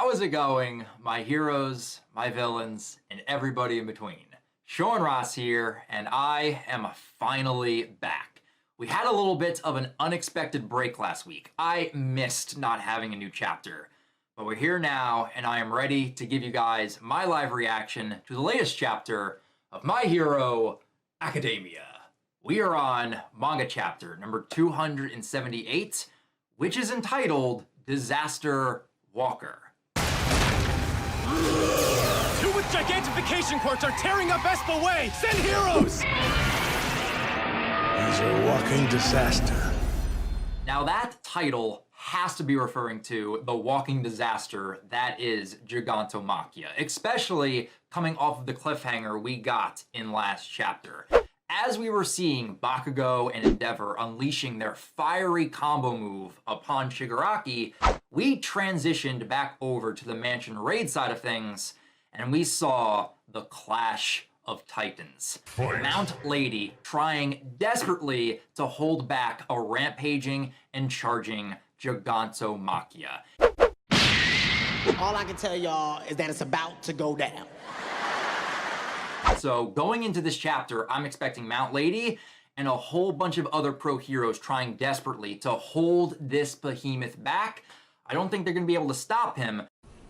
How is it going, my heroes, my villains, and everybody in between? Sean Ross here, and I am finally back. We had a little bit of an unexpected break last week. I missed not having a new chapter, but we're here now, and I am ready to give you guys my live reaction to the latest chapter of My Hero Academia. We are on manga chapter number 278, which is entitled Disaster Walker. Two with gigantification quirks are tearing up Espa Way! Send heroes! He's a walking disaster. Now that title has to be referring to the walking disaster that is Gigantomachia, especially coming off of the cliffhanger we got in last chapter. As we were seeing Bakugo and Endeavor unleashing their fiery combo move upon Shigaraki, we transitioned back over to the mansion raid side of things, and we saw the Clash of Titans. Mount Lady trying desperately to hold back a rampaging and charging Gigantomachia. All I can tell y'all is that it's about to go down. So going into this chapter, I'm expecting Mount Lady and a whole bunch of other pro heroes trying desperately to hold this behemoth back. I don't think they're going to be able to stop him.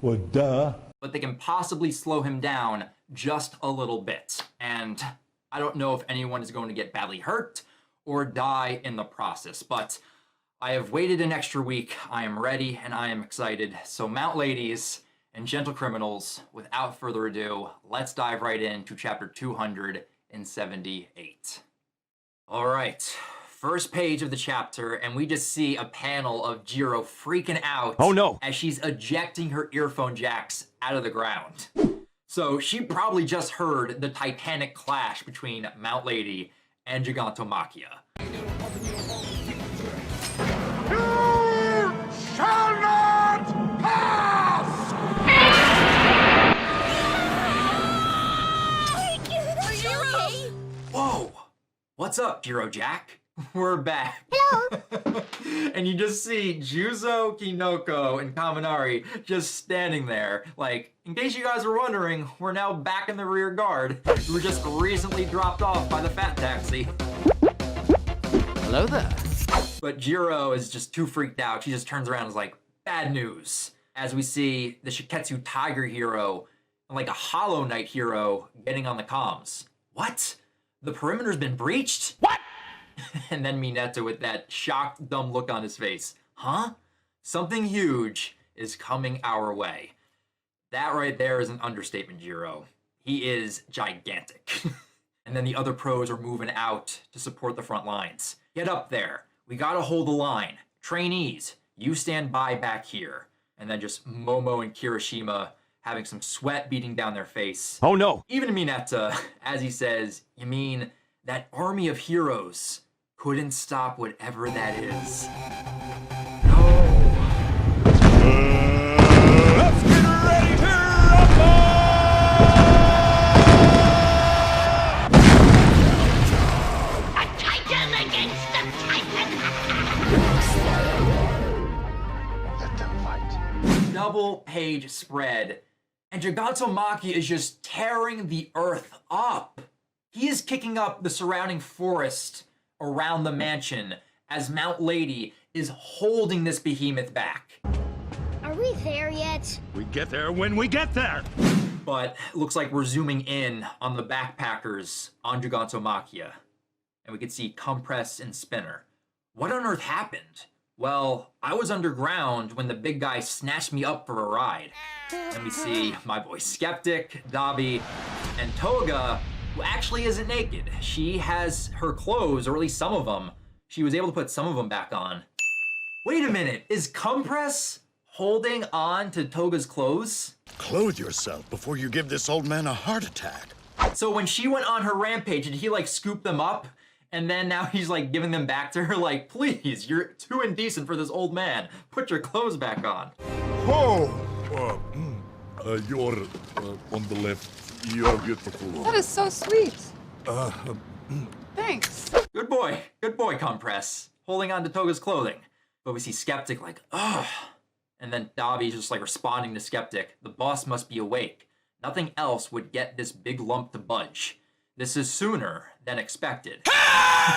Well, duh. But they can possibly slow him down just a little bit. And I don't know if anyone is going to get badly hurt or die in the process, but I have waited an extra week. I am ready and I am excited. So Mount Ladies and gentle criminals, without further ado, let's dive right into chapter 278. All right, first page of the chapter, and we just see a panel of Jiro freaking out. Oh no! As she's ejecting her earphone jacks out of the ground. So she probably just heard the titanic clash between Mount Lady and Gigantomachia. You shall not pass! Whoa! What's up, Jiro Jack? We're back. Hello. And you just see Juzo, Kinoko, and Kaminari just standing there. Like, in case you guys were wondering, we're now back in the rear guard. We were just recently dropped off by the Fat Taxi. Hello there. But Jiro is just too freaked out. She just turns around and is like, bad news. As we see the Shiketsu Tiger hero and like a Hollow Knight hero getting on the comms. What? The perimeter's been breached? What? And then Mineta with that shocked, dumb look on his face. Huh? Something huge is coming our way. That right there is an understatement, Jiro. He is gigantic. And then the other pros are moving out to support the front lines. Get up there. We gotta hold the line. Trainees, you stand by back here. And then just Momo and Kirishima having some sweat beating down their face. Oh no! Even Mineta, as he says, you mean that army of heroes couldn't stop whatever that is. No. Let's get ready to rumble! A titan against the titan. Let them fight. Double page spread. And Gigantomachia is just tearing the earth up. He is kicking up the surrounding forest around the mansion as Mount Lady is holding this behemoth back. Are we there yet? We get there when we get there! But it looks like we're zooming in on the backpackers on Gigantomachia. And we can see Compress and Spinner. What on earth happened? Well, I was underground when the big guy snatched me up for a ride. And we see my boy Skeptic, Dabi, and Toga, who actually isn't naked. She has her clothes, or at least some of them. She was able to put some of them back on. Wait a minute, is Compress holding on to Toga's clothes? Clothe yourself before you give this old man a heart attack. So when she went on her rampage, did he like scoop them up? And then now he's like giving them back to her like, please, you're too indecent for this old man. Put your clothes back on. Oh! You're on the left. You're beautiful. That is so sweet. Thanks. Good boy, Compress. Holding on to Toga's clothing. But we see Skeptic like, ugh. And then Dabi's just like responding to Skeptic. The boss must be awake. Nothing else would get this big lump to budge. This is sooner than expected.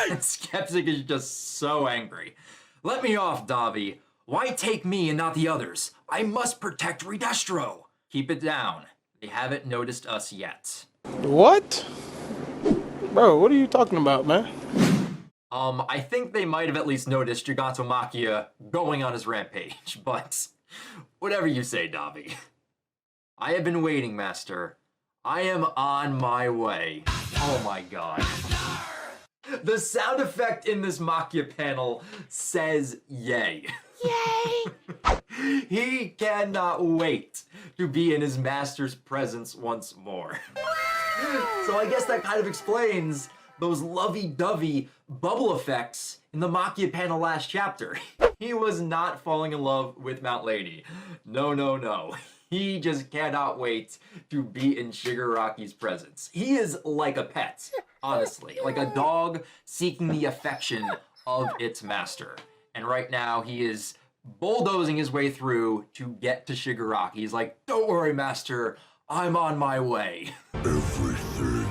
And Skeptic is just so angry. Let me off, Dabi. Why take me and not the others? I must protect Redestro. Keep it down. They haven't noticed us yet. What? Bro, what are you talking about, man? I think they might have at least noticed Gigantomachia going on his rampage, but whatever you say, Dabi. I have been waiting, Master. I am on my way. Oh my god. The sound effect in this Machia panel says yay. Yay! He cannot wait to be in his master's presence once more. So I guess that kind of explains those lovey-dovey bubble effects in the Machia panel last chapter. He was not falling in love with Mount Lady. No, no, no. He just cannot wait to be in Shigaraki's presence. He is like a pet, honestly. Like a dog seeking the affection of its master. And right now he is bulldozing his way through to get to Shigaraki. He's like, don't worry, Master. I'm on my way. Everything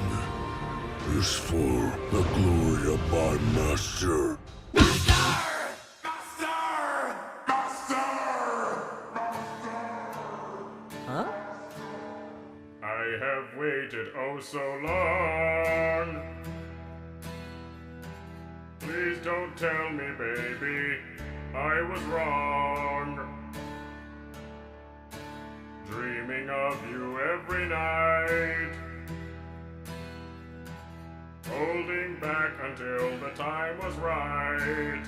is for the glory of my master. I have waited oh so long. Please don't tell me, baby, I was wrong. Dreaming of you every night. Holding back until the time was right.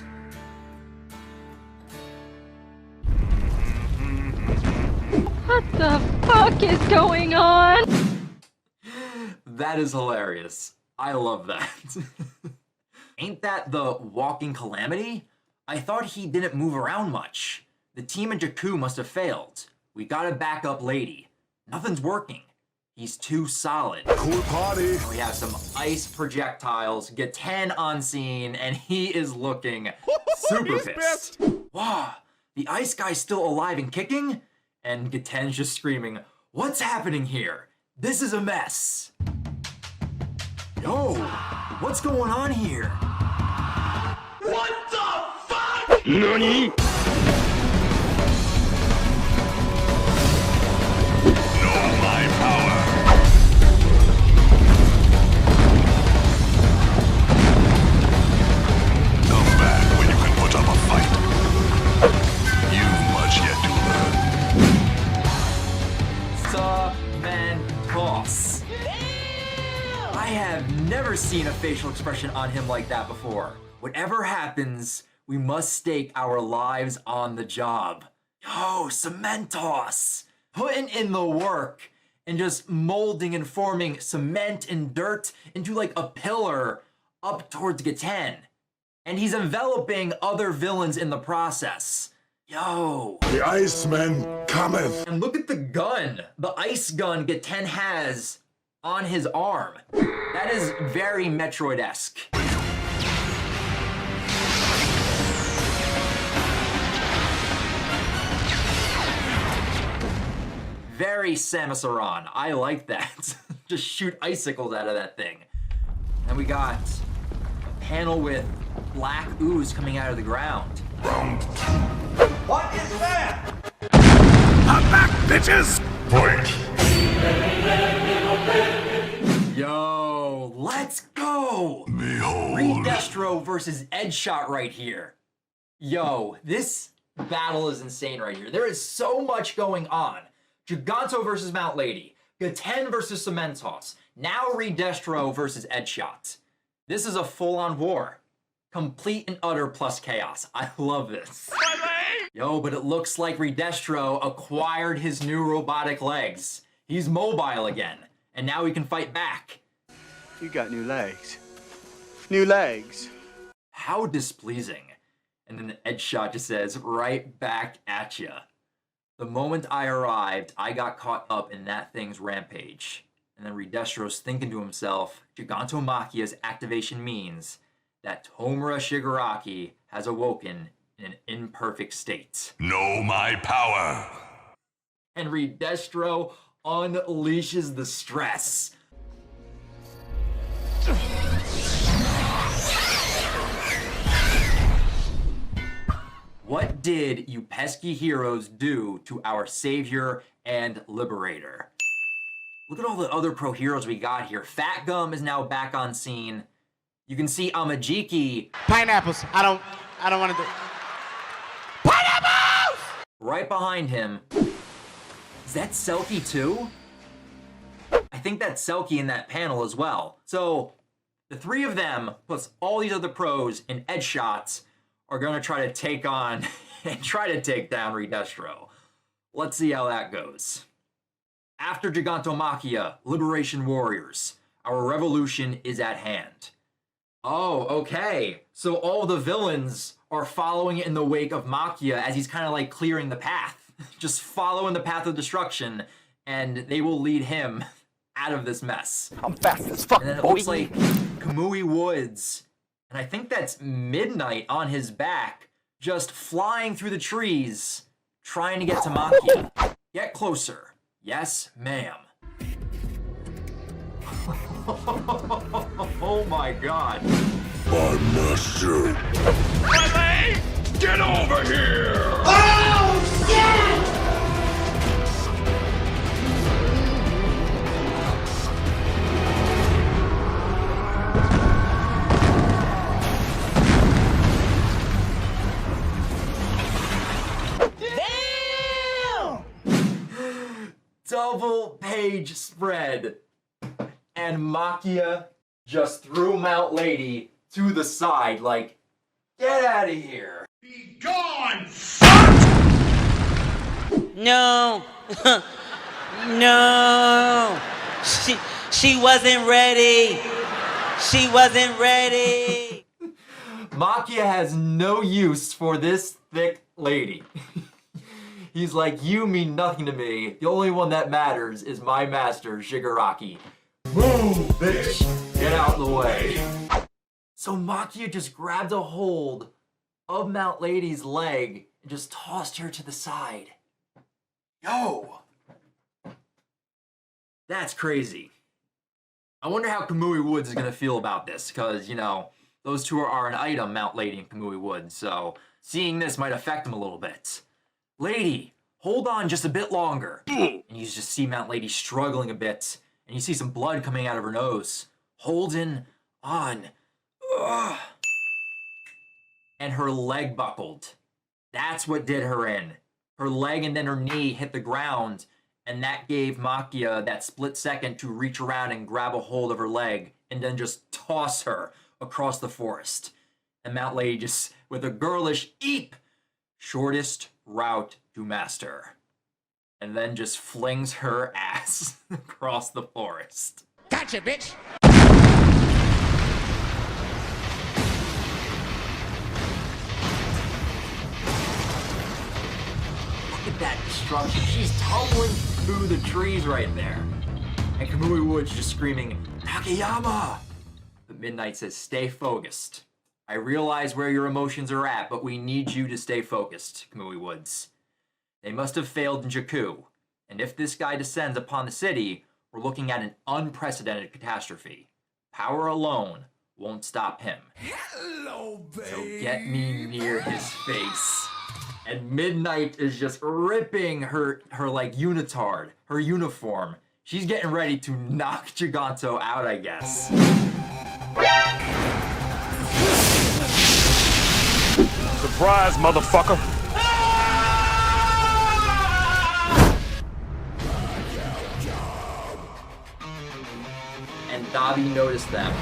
What the fuck is going on? That is hilarious. I love that. Ain't that the walking calamity? I thought he didn't move around much. The team in Jakku must have failed. We gotta back up Lady. Nothing's working. He's too solid. Cool party. And we have some ice projectiles, Gaten on scene, and he is looking super pissed. Wow, the ice guy's still alive and kicking? And Gaten's just screaming, what's happening here? This is a mess. Yo, what's going on here? What the fuck? Nani? Know my power. Come back when you can put up a fight. You've much yet to learn. Cementos. I have never seen a facial expression on him like that before. Whatever happens, we must stake our lives on the job. Yo, Cementos! Putting in the work and just molding and forming cement and dirt into like a pillar up towards Gaten. And he's enveloping other villains in the process. Yo. The Iceman cometh. And look at the gun, the ice gun Gaten has on his arm. That is very Metroid-esque. Very Samus Aran. I like that. Just shoot icicles out of that thing. And we got a panel with black ooze coming out of the ground. Round two. What is that? I'm back, bitches! Point. Yo, let's go! Behold. Redestro versus Edgeshot right here. Yo, this battle is insane right here. There is so much going on. Giganto versus Mount Lady. Gaten versus Cementos. Now Redestro versus Edgeshot. This is a full-on war. Complete and utter plus chaos. I love this. Yo, but it looks like Redestro acquired his new robotic legs. He's mobile again. And now he can fight back. You got new legs. New legs. How displeasing. And then the Edgeshot just says, right back at ya. The moment I arrived, I got caught up in that thing's rampage. And then Redestro's thinking to himself, Gigantomachia's activation means that Tomura Shigaraki has awoken in an imperfect state. Know my power. Henry Destro unleashes the stress. What did you pesky heroes do to our savior and liberator? Look at all the other pro heroes we got here. Fat Gum is now back on scene. You can see Amajiki. Pineapples. I don't want to do. Pineapples! Right behind him. Is that Selkie too? I think that's Selkie in that panel as well. So the three of them, plus all these other pros in edge shots, are gonna try to take on and try to take down Redestro. Let's see how that goes. After Gigantomachia, Liberation Warriors, our revolution is at hand. Oh, okay. So all the villains are following in the wake of Machia as he's kind of like clearing the path. Just following the path of destruction, and they will lead him out of this mess. I'm fast as fuck, And then it boy. looks like Kamui Woods, and I think that's Midnight on his back, just flying through the trees, trying to get to Machia. Get closer. Yes, ma'am. Oh my god. My master. Riley, get over here! Oh, shit! Double page spread. And Machia just threw Mount Lady to the side, like, get out of here. Be gone! No. No. She wasn't ready. She wasn't ready. Machia has no use for this thick lady. He's like, you mean nothing to me. The only one that matters is my master, Shigaraki. Move, bitch! Get out of the way. So Machia just grabbed a hold of Mount Lady's leg and just tossed her to the side. Yo! That's crazy. I wonder how Kamui Woods is gonna feel about this, because, you know, those two are an item, Mount Lady and Kamui Woods, so seeing this might affect him a little bit. Lady, hold on just a bit longer. And you just see Mount Lady struggling a bit, and you see some blood coming out of her nose. Holding on. Ugh. And her leg buckled. That's what did her in. Her leg and then her knee hit the ground, and that gave Machia that split second to reach around and grab a hold of her leg, and then just toss her across the forest. And Mount Lady just, with a girlish eep, shortest route to master. And then just flings her ass across the forest. Gotcha, bitch. Look at that destruction. She's tumbling through the trees right there. And Kamui Woods just screaming, Takayama! But Midnight says, stay focused. I realize where your emotions are at, but we need you to stay focused, Kamui Woods. They must have failed in Jakku, and if this guy descends upon the city, we're looking at an unprecedented catastrophe. Power alone won't stop him. Hello, baby. So get me near his face. And Midnight is just ripping her like unitard, her uniform. She's getting ready to knock Giganto out, I guess. Surprise, motherfucker. And Dobby noticed them.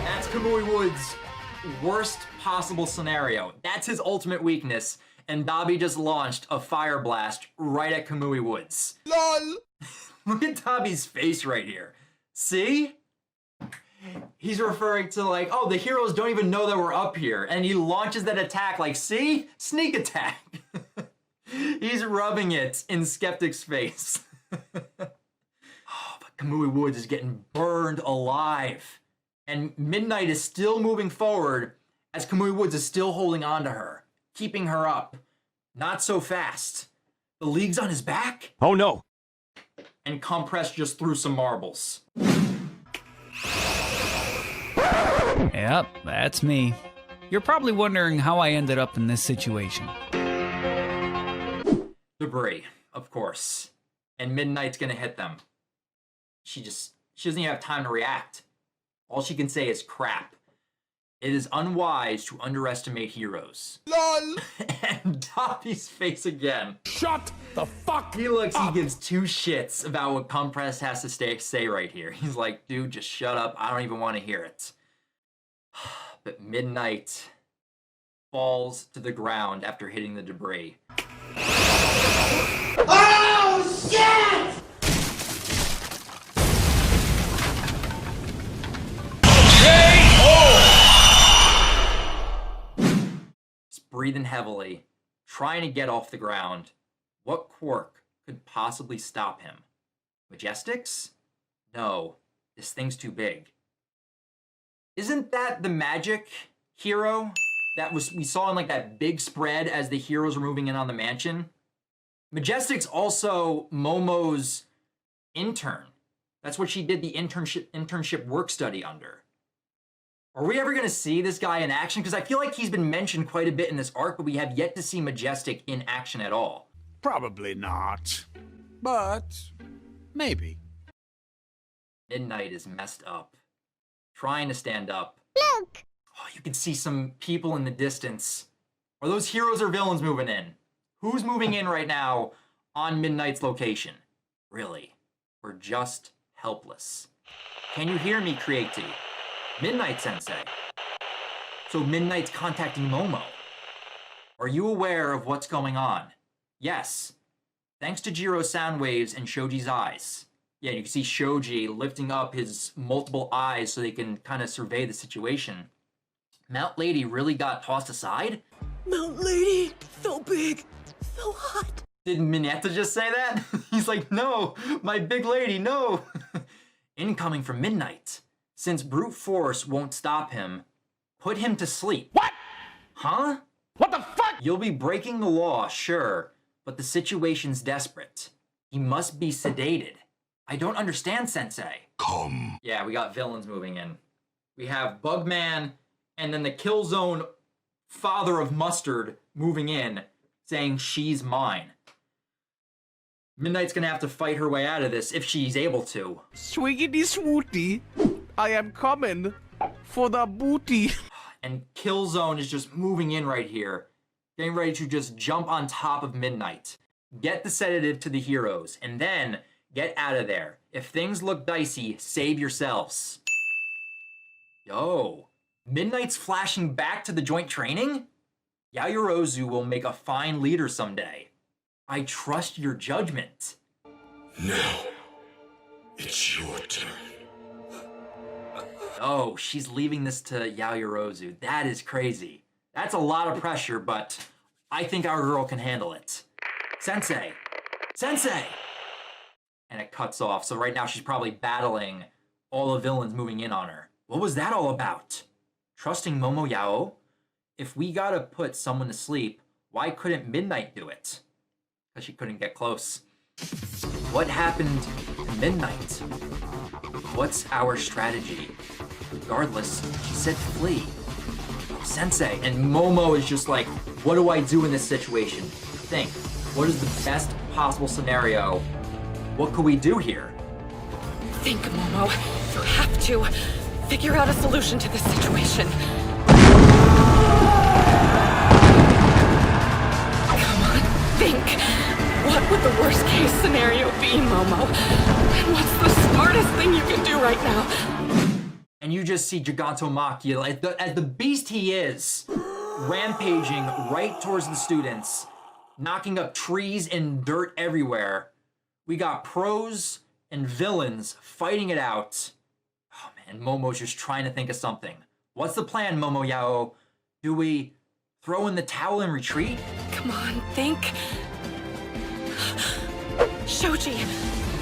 That's Kamui Woods' worst possible scenario. That's his ultimate weakness. And Dobby just launched a fire blast right at Kamui Woods. LOL. Look at Dobby's face right here. See? He's referring to like, oh, the heroes don't even know that we're up here. And he launches that attack like, see? Sneak attack. He's rubbing it in Skeptic's face. Oh, but Kamui Woods is getting burned alive. And Midnight is still moving forward as Kamui Woods is still holding on to her. keeping her up. Not so fast. The league's on his back? Oh no! And Compress just threw some marbles. Yep, that's me. You're probably wondering how I ended up in this situation. Debris, of course. And Midnight's gonna hit them. She doesn't even have time to react. All she can say is crap. It is unwise to underestimate heroes. LOL! And Dobby's face again. Shut the fuck He gives two shits about what Compress has to say right here. He's like, dude, just shut up. I don't even want to hear it. But Midnight falls to the ground after hitting the debris. Oh, shit! Just breathing heavily, trying to get off the ground. What quirk could possibly stop him? Majestics? No, this thing's too big. Isn't that the magic hero that we saw in like that big spread as the heroes were moving in on the mansion? Majestic's also Momo's intern. That's what she did the internship work study under. Are we ever going to see this guy in action? Because I feel like he's been mentioned quite a bit in this arc, but we have yet to see Majestic in action at all. Probably not. But maybe. Midnight is messed up. Trying to stand up. Look! Oh, you can see some people in the distance. Are those heroes or villains moving in? Who's moving in right now on Midnight's location? Really? We're just helpless. Can you hear me, Creati? Midnight Sensei. So Midnight's contacting Momo. Are you aware of what's going on? Yes. Thanks to Jiro's sound waves and Shoji's eyes. Yeah, you can see Shoji lifting up his multiple eyes so they can kind of survey the situation. Mount Lady really got tossed aside? Mount Lady, so big, so hot. Did Mineta just say that? He's like, no, my big lady, no. Incoming from Midnight. Since brute force won't stop him, put him to sleep. What? Huh? What the fuck? You'll be breaking the law, sure, but the situation's desperate. He must be sedated. I don't understand, Sensei. Come. Yeah, we got villains moving in. We have Bugman and then the Killzone father of Mustard moving in, saying she's mine. Midnight's gonna have to fight her way out of this if she's able to. Swiggity swooty, I am coming for the booty. And Killzone is just moving in right here, getting ready to just jump on top of Midnight. Get the sedative to the heroes, and then get out of there. If things look dicey, save yourselves. Yo, Midnight's flashing back to the joint training? Yayorozu will make a fine leader someday. I trust your judgment. Now, it's your turn. Oh, she's leaving this to Yayorozu. That is crazy. That's a lot of pressure, but I think our girl can handle it. Sensei! Sensei! And it cuts off, so right now she's probably battling all the villains moving in on her. What was that all about? Trusting Momo Yao? If we gotta put someone to sleep, why couldn't Midnight do it? Because she couldn't get close. What happened to Midnight? What's our strategy? Regardless, she said flee. Sensei, and Momo is just like, what do I do in this situation? Think, what is the best possible scenario? What could we do here? Think, Momo. You have to figure out a solution to this situation. Come on, think. What would the worst case scenario be, Momo? And what's the smartest thing you can do right now? And you just see Gigantomachia, as the beast he is, rampaging right towards the students, knocking up trees and dirt everywhere. We got pros and villains fighting it out. Oh man, Momo's just trying to think of something. What's the plan, Momo Yao? Do we throw in the towel and retreat? Come on, think. Shoji,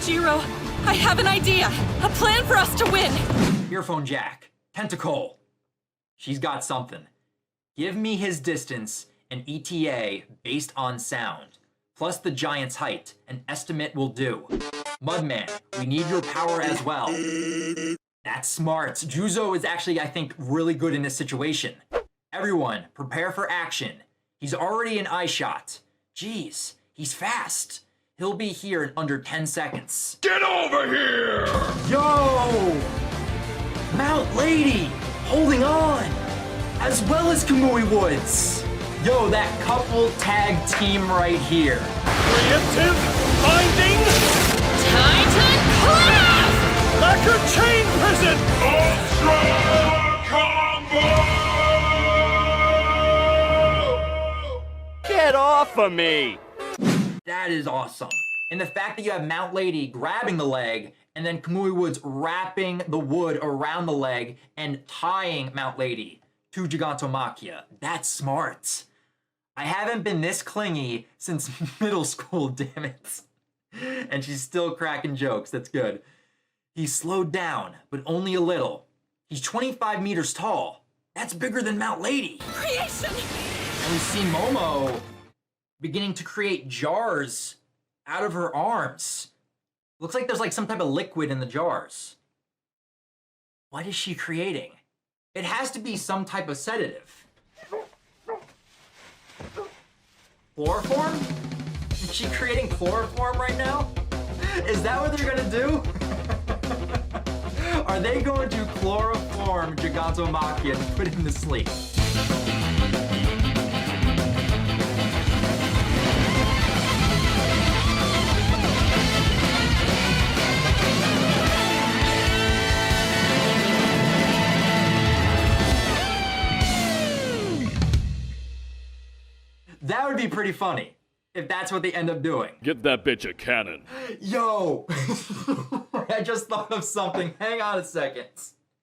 Jiro, I have an idea. A plan for us to win. Earphone Jack, Tentacle. She's got something. Give me his distance, an ETA based on sound, plus the giant's height. An estimate will do. Mudman, we need your power as well. That's smart. Juzo is actually, I think, really good in this situation. Everyone, prepare for action. He's already in eye shot. Jeez, he's fast. He'll be here in under 10 seconds. Get over here! Yo! Mount Lady, holding on, as well as Kamui Woods. Yo, that couple tag team right here. Preemptive binding. Titan Class! Lacquer chain prison. Ultra combo. Get off of me! That is awesome. And the fact that you have Mount Lady grabbing the leg and then Kamui Woods wrapping the wood around the leg and tying Mount Lady to Gigantomachia. That's smart. I haven't been this clingy since middle school, damn it. And she's still cracking jokes. That's good. He slowed down, but only a little. He's 25 meters tall. That's bigger than Mount Lady. Creation! And we see Momo beginning to create jars out of her arms. Looks like there's like some type of liquid in the jars. What is she creating? It has to be some type of sedative. Chloroform? Is she creating chloroform right now? Is that what they're gonna do? Are they going to chloroform Gigantomachia and put him to sleep? That would be pretty funny if that's what they end up doing. Get that bitch a cannon. Yo! I just thought of something. Hang on a second.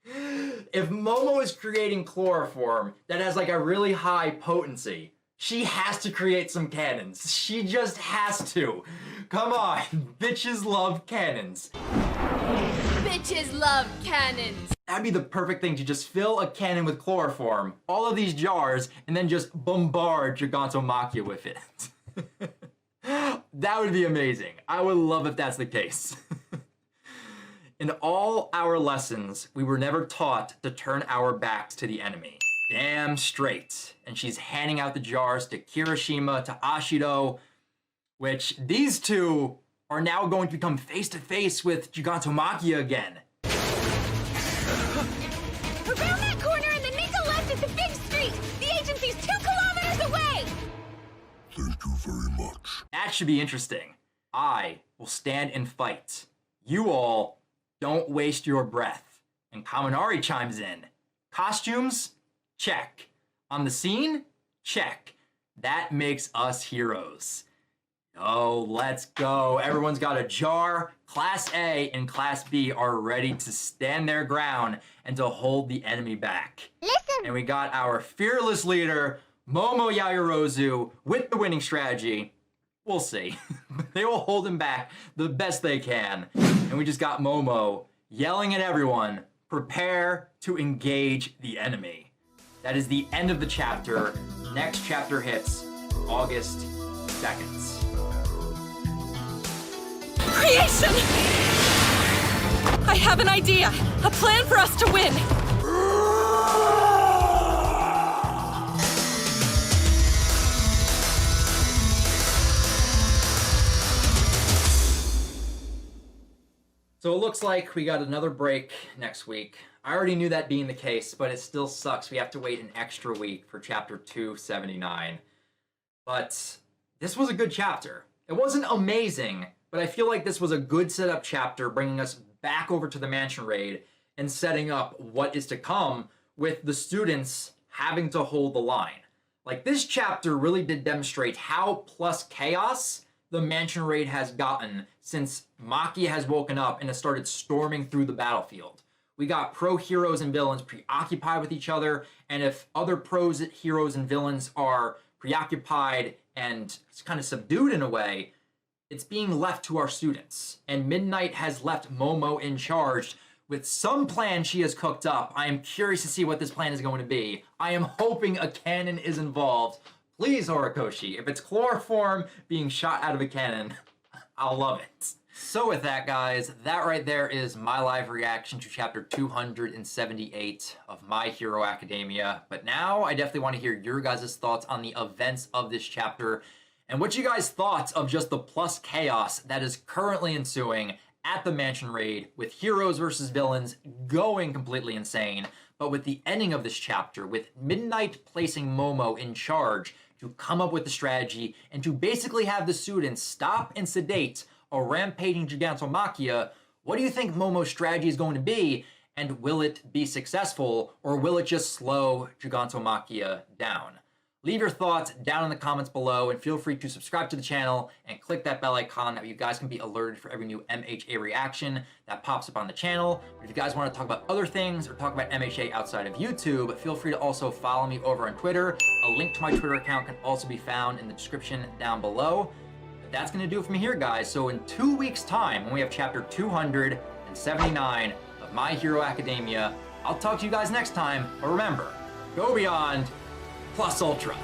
If Momo is creating chloroform that has like a really high potency, she has to create some cannons. She just has to. Come on. Bitches love cannons. Bitches love cannons. That'd be the perfect thing to just fill a cannon with chloroform, all of these jars, and then just bombard Gigantomachia with it. That would be amazing. I would love if that's the case. In all our lessons, we were never taught to turn our backs to the enemy. Damn straight. And she's handing out the jars to Kirishima, to Ashido, which these two are now going to become face to face with Gigantomachia again. Around that corner and then make a left at the big street. The agency's 2 kilometers away. Thank you very much. That should be interesting. I will stand and fight. You all don't waste your breath. And Kaminari chimes in. Costumes? Check. On the scene? Check. That makes us heroes. Oh, let's go. Everyone's got a jar. Class A and Class B are ready to stand their ground and to hold the enemy back. Listen. And we got our fearless leader, Momo Yaoyorozu, with the winning strategy. We'll see. They will hold him back the best they can. And we just got Momo yelling at everyone, prepare to engage the enemy. That is the end of the chapter. Next chapter hits August 2nd. Creation! I have an idea! A plan for us to win! So it looks like we got another break next week. I already knew that being the case, but it still sucks. We have to wait an extra week for chapter 279. But this was a good chapter. It wasn't amazing, but I feel like this was a good setup chapter, bringing us back over to the mansion raid and setting up what is to come with the students having to hold the line. Like, this chapter really did demonstrate how plus chaos the mansion raid has gotten since Maki has woken up and has started storming through the battlefield. We got pro heroes and villains preoccupied with each other, and if other pros, heroes, and villains are preoccupied and kind of subdued in a way, it's being left to our students. And Midnight has left Momo in charge with some plan she has cooked up. I am curious to see what this plan is going to be. I am hoping a cannon is involved, Please, Horikoshi, if it's chloroform being shot out of a cannon, I'll love it. So with that, guys, that right there is my live reaction to chapter 278 of My Hero Academia. But now I definitely want to hear your guys' thoughts on the events of this chapter and what you guys thought of just the plus chaos that is currently ensuing at the mansion raid with heroes versus villains going completely insane. But with the ending of this chapter, with Midnight placing Momo in charge to come up with the strategy and to basically have the students stop and sedate a rampaging Gigantomachia, what do you think Momo's strategy is going to be? And will it be successful, or will it just slow Gigantomachia down? Leave your thoughts down in the comments below, and feel free to subscribe to the channel and click that bell icon that you guys can be alerted for every new MHA reaction that pops up on the channel. But if you guys want to talk about other things or talk about MHA outside of YouTube, feel free to also follow me over on Twitter. A link to my Twitter account can also be found in the description down below. But that's going to do it for me here, guys. So in 2 weeks' time, when we have chapter 279 of My Hero Academia, I'll talk to you guys next time. But remember, go beyond plus ultra.